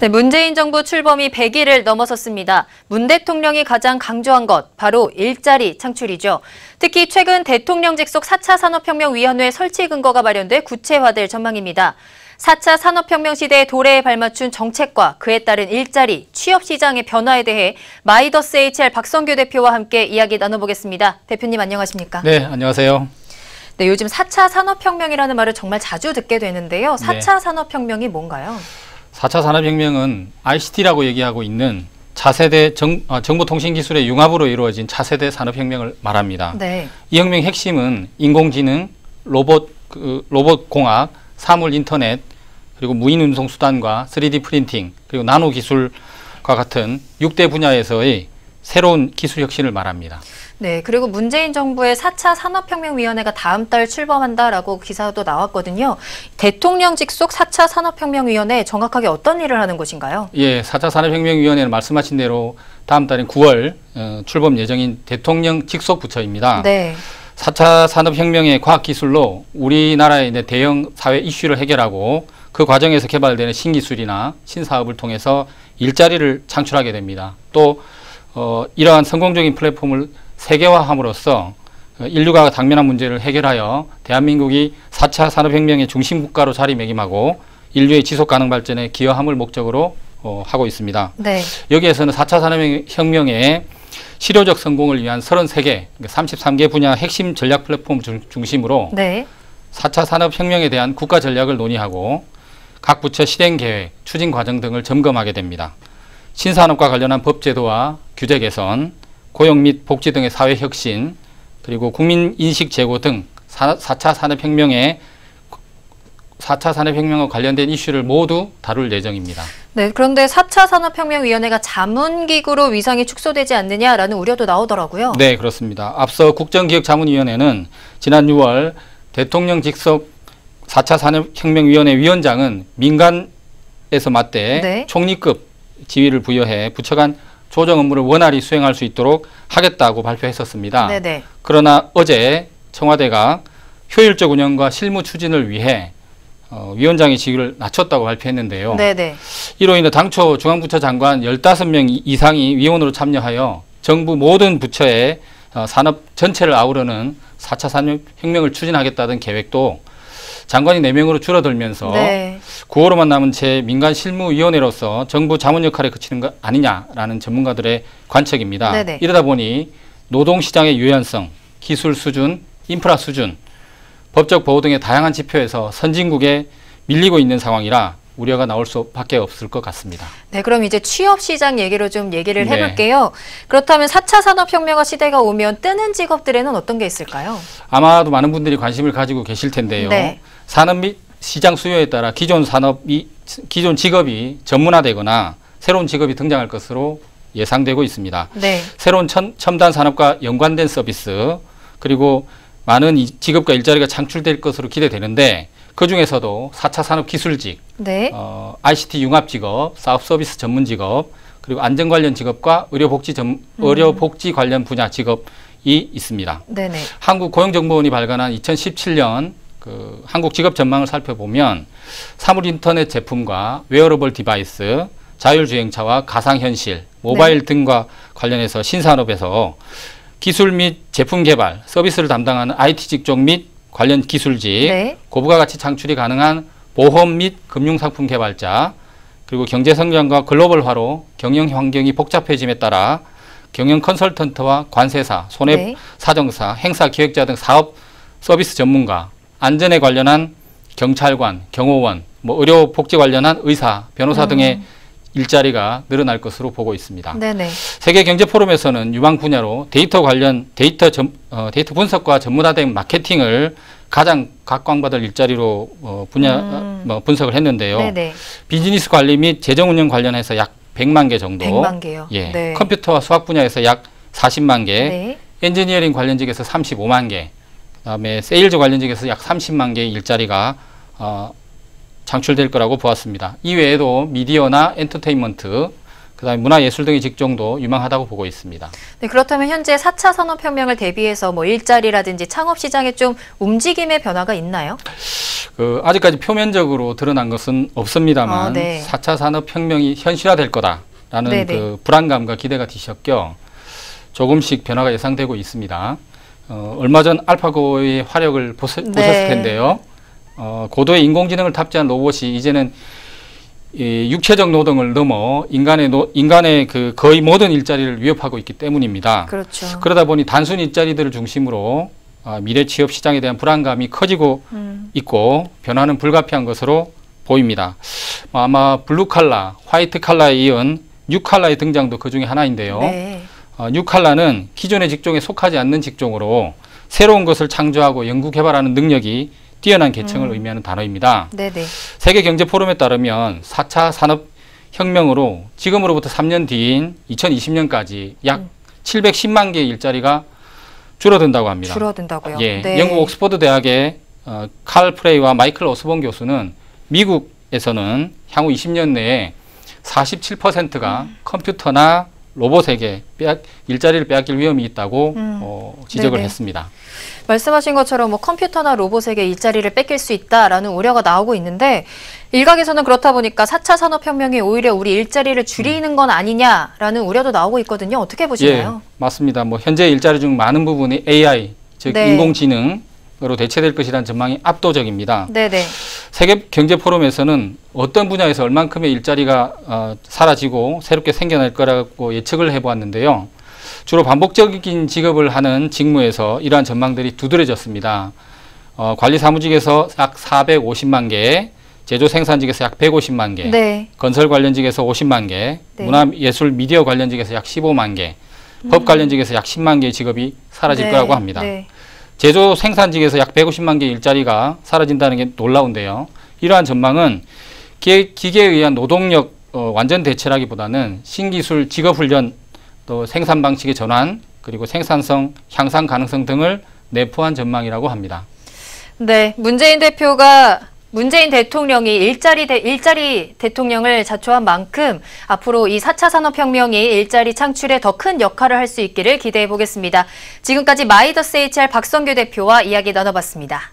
네, 문재인 정부 출범이 100일을 넘어섰습니다. 문 대통령이 가장 강조한 것, 바로 일자리 창출이죠. 특히 최근 대통령 직속 4차 산업혁명위원회 설치 근거가 마련돼 구체화될 전망입니다. 4차 산업혁명 시대의 도래에 발맞춘 정책과 그에 따른 일자리, 취업시장의 변화에 대해 마이더스 HR 박성규 대표와 함께 이야기 나눠보겠습니다. 대표님 안녕하십니까? 네, 안녕하세요. 네, 요즘 4차 산업혁명이라는 말을 정말 자주 듣게 되는데요. 4차 산업혁명이 뭔가요? 4차 산업혁명은 ICT라고 얘기하고 있는 차세대 정보통신기술의 융합으로 이루어진 차세대 산업혁명을 말합니다. 네. 이 혁명의 핵심은 인공지능, 로봇공학, 사물 인터넷, 그리고 무인 운송수단과 3D 프린팅, 그리고 나노 기술과 같은 6대 분야에서의 새로운 기술 혁신을 말합니다. 네, 그리고 문재인 정부의 4차 산업혁명위원회가 다음 달 출범한다라고 기사도 나왔거든요. 대통령 직속 4차 산업혁명위원회 정확하게 어떤 일을 하는 곳인가요? 예, 4차 산업혁명위원회는 말씀하신 대로 다음 달인 9월 출범 예정인 대통령 직속 부처입니다. 네. 4차 산업혁명의 과학기술로 우리나라의 대형 사회 이슈를 해결하고 그 과정에서 개발되는 신기술이나 신사업을 통해서 일자리를 창출하게 됩니다. 또 이러한 성공적인 플랫폼을 세계화함으로써 인류가 당면한 문제를 해결하여 대한민국이 4차 산업혁명의 중심국가로 자리매김하고 인류의 지속가능 발전에 기여함을 목적으로 하고 있습니다. 네. 여기에서는 4차 산업혁명의 실효적 성공을 위한 33개, 33개 분야 핵심 전략 플랫폼 중심으로 네. 4차 산업혁명에 대한 국가 전략을 논의하고 각 부처 실행 계획, 추진 과정 등을 점검하게 됩니다. 신산업과 관련한 법 제도와 규제 개선, 고용 및 복지 등의 사회 혁신, 그리고 국민 인식 제고 등 4차 산업혁명과 관련된 이슈를 모두 다룰 예정입니다. 네, 그런데 4차 산업혁명위원회가 자문기구로 위상이 축소되지 않느냐라는 우려도 나오더라고요. 네, 그렇습니다. 앞서 국정기획자문위원회는 지난 6월 대통령 직속 4차 산업혁명위원회 위원장은 민간에서 맞대 네. 총리급 지위를 부여해 부처 간 조정 업무를 원활히 수행할 수 있도록 하겠다고 발표했었습니다. 네네. 그러나 어제 청와대가 효율적 운영과 실무 추진을 위해 위원장의 지위를 낮췄다고 발표했는데요. 네네. 이로 인해 당초 중앙부처 장관 15명 이상이 위원으로 참여하여 정부 모든 부처의 산업 전체를 아우르는 4차 산업혁명을 추진하겠다던 계획도 장관이 4명으로 줄어들면서 네. 9호로만 남은 채 민간실무위원회로서 정부 자문 역할에 그치는 것 아니냐라는 전문가들의 관측입니다. 네네. 이러다 보니 노동시장의 유연성, 기술 수준, 인프라 수준, 법적 보호 등의 다양한 지표에서 선진국에 밀리고 있는 상황이라 우려가 나올 수밖에 없을 것 같습니다. 네, 그럼 이제 취업시장 얘기로 좀 얘기를 해볼게요. 네. 그렇다면 4차 산업혁명화 시대가 오면 뜨는 직업들에는 어떤 게 있을까요? 아마도 많은 분들이 관심을 가지고 계실 텐데요. 네. 산업 및 시장 수요에 따라 기존 직업이 전문화되거나 새로운 직업이 등장할 것으로 예상되고 있습니다. 네. 새로운 첨단 산업과 연관된 서비스, 그리고 많은 직업과 일자리가 창출될 것으로 기대되는데 그중에서도 4차 산업기술직, 네. ICT 융합직업, 사업서비스 전문직업, 그리고 안전 관련 직업과 의료복지 관련 분야 직업이 있습니다. 네네. 한국고용정보원이 발간한 2017년 한국 직업 전망을 살펴보면 사물 인터넷 제품과 웨어러블 디바이스, 자율주행차와 가상현실, 모바일 네. 등과 관련해서 신산업에서 기술 및 제품 개발, 서비스를 담당하는 IT 직종 및 관련 기술직, 네. 고부가 가치 창출이 가능한 보험 및 금융상품 개발자, 그리고 경제성장과 글로벌화로 경영 환경이 복잡해짐에 따라 경영 컨설턴트와 관세사, 손해사정사, 네. 행사 기획자 등 사업 서비스 전문가, 안전에 관련한 경찰관, 경호원, 의료 복지 관련한 의사, 변호사 등의 일자리가 늘어날 것으로 보고 있습니다. 네네. 세계경제포럼에서는 유망 분야로 데이터 분석과 전문화된 마케팅을 가장 각광받을 일자리로 분석을 했는데요. 네네. 비즈니스 관리 및 재정 운영 관련해서 약 100만 개 정도. 100만 개요? 예. 네. 컴퓨터와 수학 분야에서 약 40만 개, 네. 엔지니어링 관련직에서 35만 개, 그다음에 세일즈 관련직에서 약 30만 개의 일자리가 창출될 거라고 보았습니다. 이외에도 미디어나 엔터테인먼트, 그다음에 문화예술 등의 직종도 유망하다고 보고 있습니다. 네, 그렇다면 현재 4차 산업혁명을 대비해서 뭐 일자리라든지 창업시장에 좀 움직임의 변화가 있나요? 아직까지 표면적으로 드러난 것은 없습니다만 네. 4차 산업혁명이 현실화될 거다라는 네네. 그 불안감과 기대가 뒤섞여 조금씩 변화가 예상되고 있습니다. 얼마 전 알파고의 화력을 보셨을 텐데요. 고도의 인공지능을 탑재한 로봇이 이제는 이 육체적 노동을 넘어 인간의 그 거의 모든 일자리를 위협하고 있기 때문입니다. 그렇죠. 그러다 보니 단순 일자리들을 중심으로 미래 취업 시장에 대한 불안감이 커지고 있고 변화는 불가피한 것으로 보입니다. 아마 블루 칼라, 화이트 칼라에 이은 뉴 칼라의 등장도 그 중에 하나인데요. 네. 뉴 칼라는 기존의 직종에 속하지 않는 직종으로 새로운 것을 창조하고 연구 개발하는 능력이 뛰어난 계층을 의미하는 단어입니다. 네네. 세계경제포럼에 따르면 4차 산업혁명으로 지금으로부터 3년 뒤인 2020년까지 약 710만 개의 일자리가 줄어든다고 합니다. 줄어든다고요? 예, 네. 영국 옥스퍼드 대학의 칼 프레이와 마이클 오스본 교수는 미국에서는 향후 20년 내에 47%가 컴퓨터나 로봇에게 일자리를 빼앗길 위험이 있다고 지적을 네네. 했습니다. 말씀하신 것처럼 뭐 컴퓨터나 로봇에게 일자리를 뺏길 수 있다라는 우려가 나오고 있는데 일각에서는 그렇다 보니까 4차 산업혁명이 오히려 우리 일자리를 줄이는 건 아니냐라는 우려도 나오고 있거든요. 어떻게 보시나요? 예, 맞습니다. 뭐 현재 일자리 중 많은 부분이 AI, 즉 네. 인공지능으로 대체될 것이라는 전망이 압도적입니다. 네네. 세계경제포럼에서는 어떤 분야에서 얼만큼의 일자리가 사라지고 새롭게 생겨날 거라고 예측을 해보았는데요. 주로 반복적인 직업을 하는 직무에서 이러한 전망들이 두드러졌습니다. 관리사무직에서 약 450만 개, 제조생산직에서 약 150만 개, 네. 건설 관련직에서 50만 개, 네. 문화예술 미디어 관련직에서 약 15만 개, 법 관련직에서 약 10만 개의 직업이 사라질 네. 거라고 합니다. 네. 제조 생산직에서 약 150만 개의 일자리가 사라진다는 게 놀라운데요. 이러한 전망은 기계에 의한 노동력 완전 대체라기보다는 신기술 직업훈련 또 생산 방식의 전환 그리고 생산성 향상 가능성 등을 내포한 전망이라고 합니다. 네, 문재인 대통령이 일자리 대통령을 자초한 만큼 앞으로 이 4차 산업혁명이 일자리 창출에 더 큰 역할을 할 수 있기를 기대해 보겠습니다. 지금까지 마이더스 HR 박성규 대표와 이야기 나눠봤습니다.